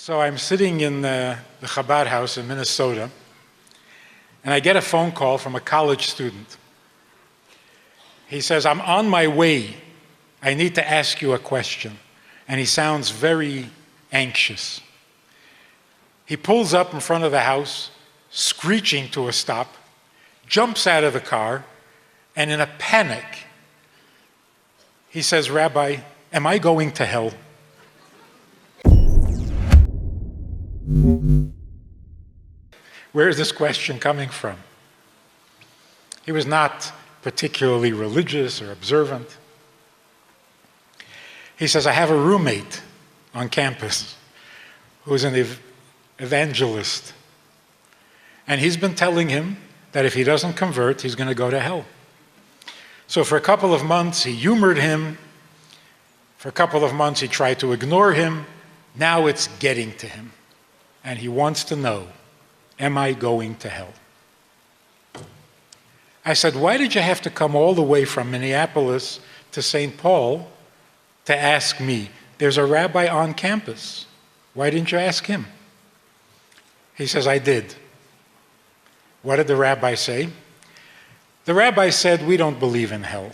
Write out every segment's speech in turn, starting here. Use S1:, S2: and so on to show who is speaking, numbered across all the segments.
S1: So I'm sitting in the Chabad house in Minnesota, and I get a phone call from a college student. He says, "I'm on my way. I need to ask you a question." And he sounds very anxious. He pulls up in front of the house, screeching to a stop, jumps out of the car, and in a panic, he says, "Rabbi, am I going to hell?" Where is this question coming from? He was not particularly religious or observant. He says, "I have a roommate on campus who's an evangelist. And he's been telling him that if he doesn't convert, he's going to go to hell. So for a couple of months, he humored him. For a couple of months, he tried to ignore him. Now it's getting to him. And he wants to know, am I going to hell?" I said, "Why did you have to come all the way from Minneapolis to St. Paul to ask me? There's a rabbi on campus. Why didn't you ask him?" He says, "I did." What did the rabbi say? The rabbi said, "We don't believe in hell."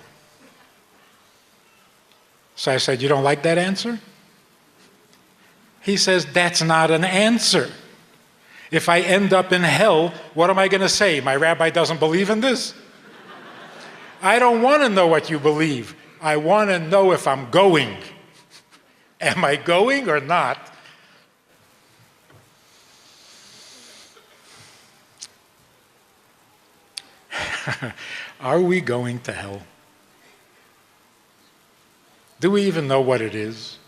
S1: So I said, "You don't like that answer?" He says, "That's not an answer. If I end up in hell, what am I going to say? My rabbi doesn't believe in this? I don't want to know what you believe. I want to know if I'm going. Am I going or not?" Are we going to hell? Do we even know what it is?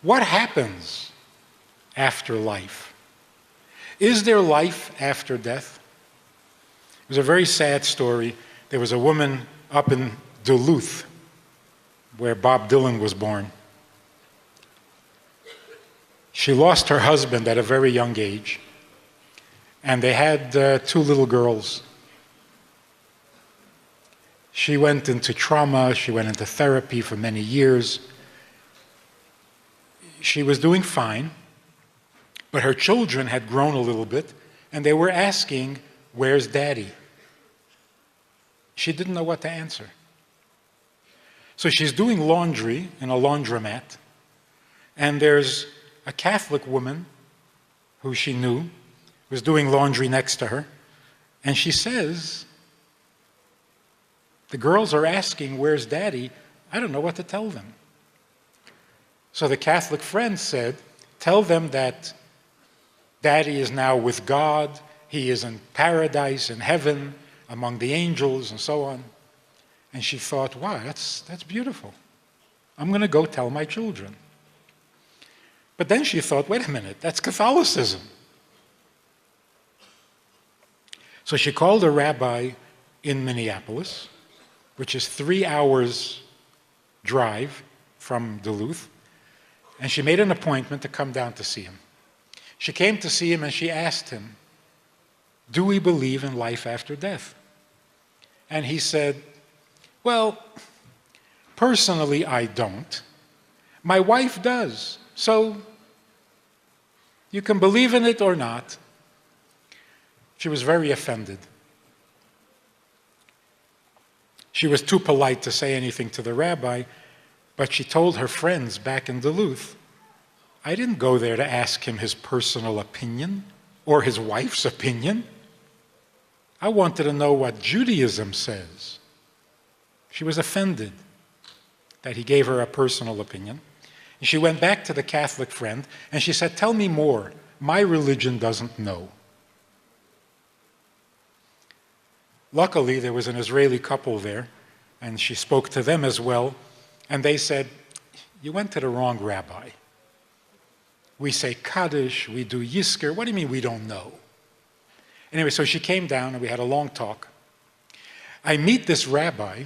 S1: What happens after life? Is there life after death? It was a very sad story. There was a woman up in Duluth, where Bob Dylan was born. She lost her husband at a very young age, and they had 2 little girls. She went into trauma, she went into therapy for many years. She was doing fine, but her children had grown a little bit, and they were asking, "Where's Daddy?" She didn't know what to answer. So she's doing laundry in a laundromat, and there's a Catholic woman who she knew was doing laundry next to her, and she says, "The girls are asking, 'Where's Daddy?' I don't know what to tell them." So the Catholic friend said, "Tell them that Daddy is now with God, he is in paradise, in heaven, among the angels," and so on. And she thought, wow, that's beautiful. I'm going to go tell my children. But then she thought, wait a minute, that's Catholicism. So she called a rabbi in Minneapolis, which is 3 hours drive from Duluth, and she made an appointment to come down to see him. She came to see him and she asked him, "Do we believe in life after death?" And he said, "Well, personally I don't. My wife does, so you can believe in it or not." She was very offended. She was too polite to say anything to the rabbi, but she told her friends back in Duluth, "I didn't go there to ask him his personal opinion or his wife's opinion. I wanted to know what Judaism says." She was offended that he gave her a personal opinion. And she went back to the Catholic friend and she said, "Tell me more. My religion doesn't know." Luckily, there was an Israeli couple there, and she spoke to them as well, and they said, "You went to the wrong rabbi. We say Kaddish, we do Yisker. What do you mean we don't know?" Anyway, so she came down and we had a long talk. I meet this rabbi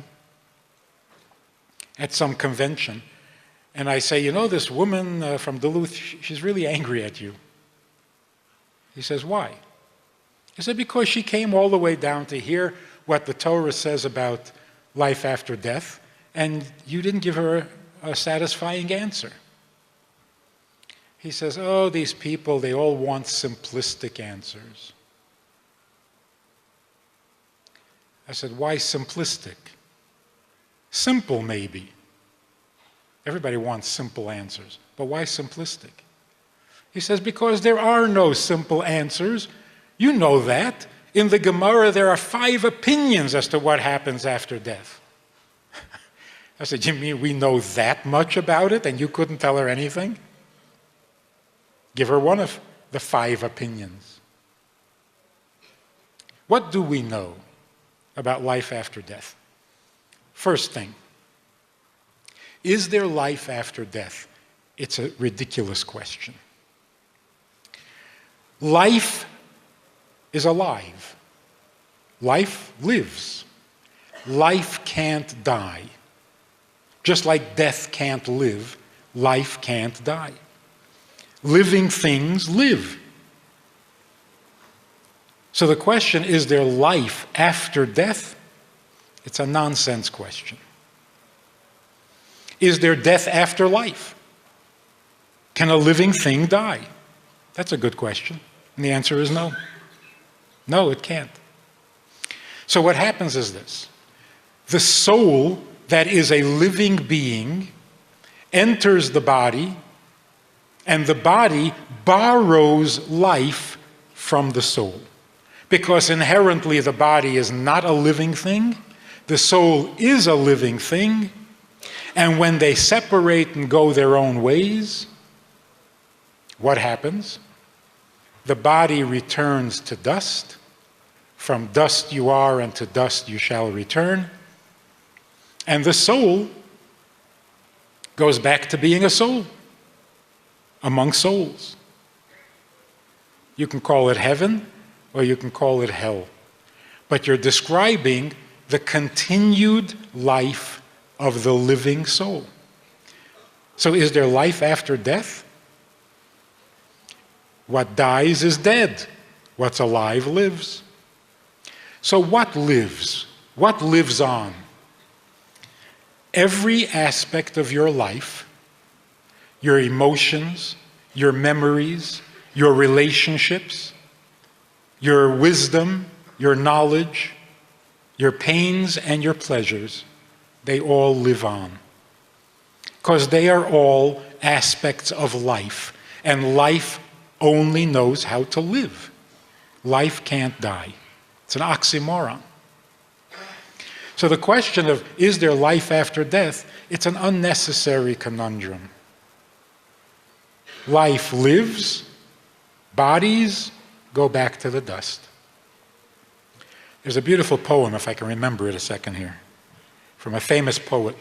S1: at some convention, and I say, "You know, this woman from Duluth, she's really angry at you." He says, "Why?" I said, "Because she came all the way down to hear what the Torah says about life after death, and you didn't give her a satisfying answer." He says, oh, these people, they all want simplistic answers. I said, why simplistic? Simple, maybe. Everybody wants simple answers, but why simplistic? He says, because there are no simple answers. You know that. In the Gemara, there are 5 opinions as to what happens after death. I said, you mean we know that much about it and you couldn't tell her anything? Give her one of the 5 opinions. What do we know about life after death? First thing, is there life after death? It's a ridiculous question. Life is alive. Life lives. Life can't die. Just like death can't live, life can't die. Living things live. So the question, is there life after death? It's a nonsense question. Is there death after life? Can a living thing die? That's a good question. And the answer is no. No, it can't. So what happens is this. The soul that is a living being enters the body, and the body borrows life from the soul. Because inherently the body is not a living thing, the soul is a living thing, and when they separate and go their own ways, what happens? The body returns to dust. From dust you are, and to dust you shall return. And the soul goes back to being a soul among souls. You can call it heaven, or you can call it hell. But you're describing the continued life of the living soul. So is there life after death? What dies is dead. What's alive lives. So what lives? What lives on? Every aspect of your life, your emotions, your memories, your relationships, your wisdom, your knowledge, your pains and your pleasures, they all live on. Because they are all aspects of life, and life only knows how to live. Life can't die. It's an oxymoron. So the question of, is there life after death? It's an unnecessary conundrum. Life lives, bodies go back to the dust. There's a beautiful poem, if I can remember it a second here, from a famous poet.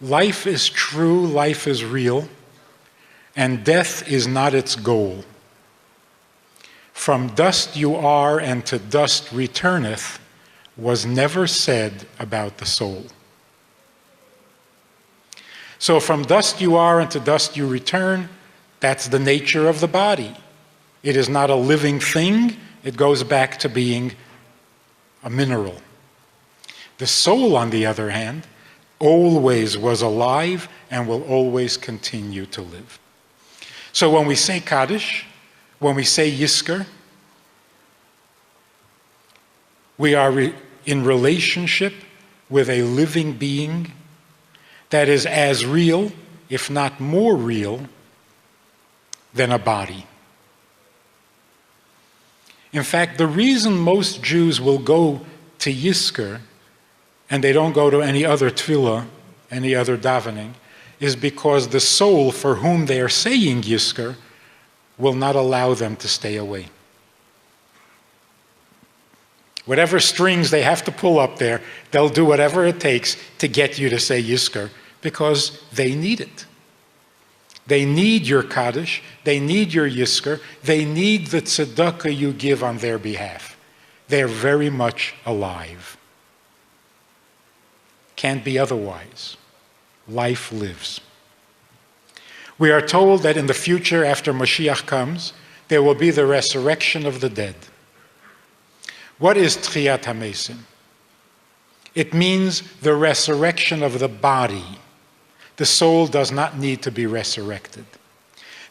S1: Life is true, life is real, and death is not its goal. From dust you are, and to dust returneth, was never said about the soul. So from dust you are, and to dust you return, that's the nature of the body. It is not a living thing, it goes back to being a mineral. The soul, on the other hand, always was alive and will always continue to live. So when we say Kaddish, when we say Yizkor, we are in relationship with a living being that is as real, if not more real, than a body. In fact, the reason most Jews will go to Yizkor and they don't go to any other tefillah, any other davening, is because the soul for whom they are saying Yizkor will not allow them to stay away. Whatever strings they have to pull up there, they'll do whatever it takes to get you to say Yizkor, because they need it. They need your Kaddish, they need your Yizkor, they need the tzedakah you give on their behalf. They're very much alive. Can't be otherwise. Life lives. We are told that in the future, after Mashiach comes, there will be the resurrection of the dead. What is Tchiyat HaMesim? It means the resurrection of the body. The soul does not need to be resurrected.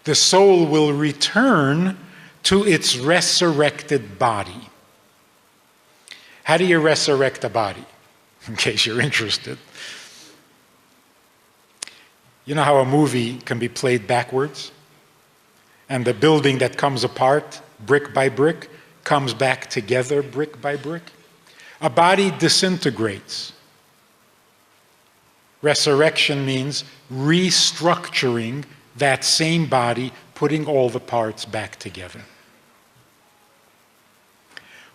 S1: The soul will return to its resurrected body. How do you resurrect a body? In case you're interested. You know how a movie can be played backwards? And the building that comes apart, brick by brick, comes back together brick by brick? A body disintegrates. Resurrection means restructuring that same body, putting all the parts back together.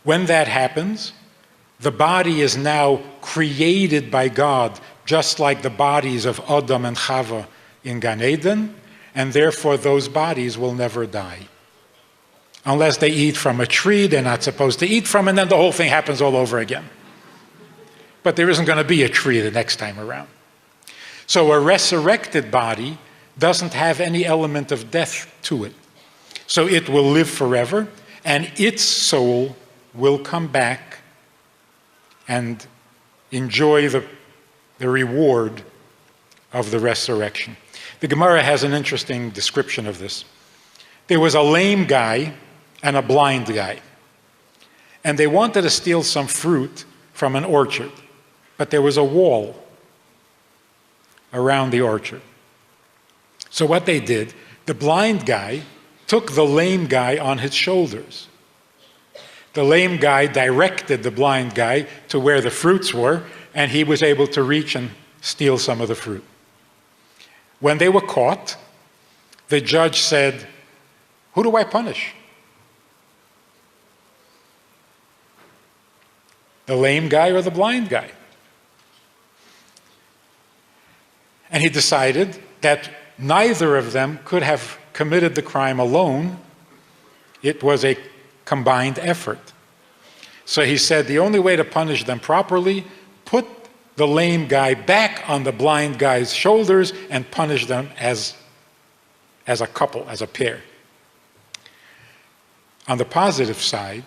S1: When that happens, the body is now created by God, just like the bodies of Adam and Chava in Gan Eden, and therefore those bodies will never die. Unless they eat from a tree they're not supposed to eat from, and then the whole thing happens all over again. But there isn't going to be a tree the next time around. So a resurrected body doesn't have any element of death to it. So it will live forever, and its soul will come back and enjoy the reward of the resurrection. The Gemara has an interesting description of this. There was a lame guy and a blind guy, and they wanted to steal some fruit from an orchard, but there was a wall around the orchard. So what they did, the blind guy took the lame guy on his shoulders. The lame guy directed the blind guy to where the fruits were, and he was able to reach and steal some of the fruit. When they were caught, the judge said, "Who do I punish? The lame guy or the blind guy?" And he decided that neither of them could have committed the crime alone. It was a combined effort. So he said the only way to punish them properly, put the lame guy back on the blind guy's shoulders and punish them as a couple, as a pair. On the positive side,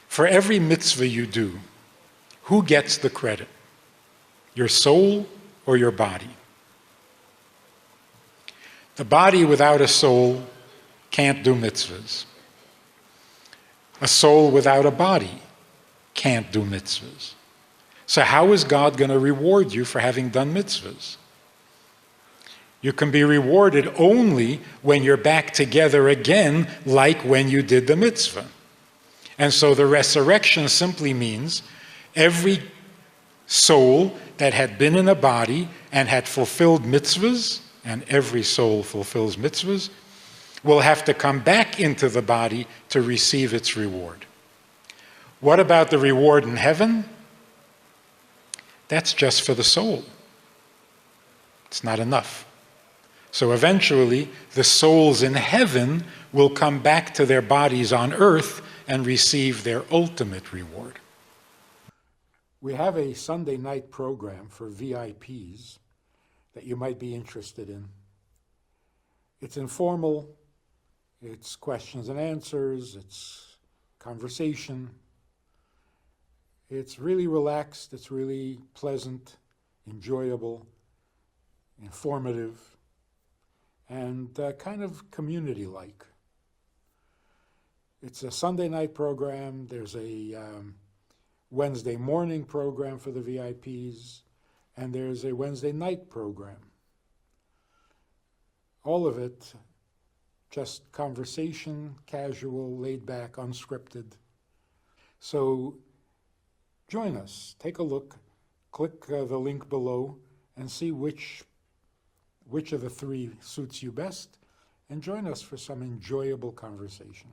S1: for every mitzvah you do, who gets the credit? Your soul or your body? The body without a soul can't do mitzvahs. A soul without a body can't do mitzvahs. So how is God going to reward you for having done mitzvahs? You can be rewarded only when you're back together again, like when you did the mitzvah. And so the resurrection simply means every soul that had been in a body and had fulfilled mitzvahs, and every soul fulfills mitzvahs, will have to come back into the body to receive its reward. What about the reward in heaven? That's just for the soul. It's not enough. So eventually, the souls in heaven will come back to their bodies on earth and receive their ultimate reward. We have a Sunday night program for VIPs that you might be interested in. It's informal, it's questions and answers, it's conversation. It's really relaxed, it's really pleasant, enjoyable, informative, and kind of community-like. It's a Sunday night program. There's a Wednesday morning program for the VIPs, and there's a Wednesday night program. All of it just conversation, casual, laid back, unscripted. So join us, take a look, click the link below and see which of the three suits you best, and join us for some enjoyable conversation.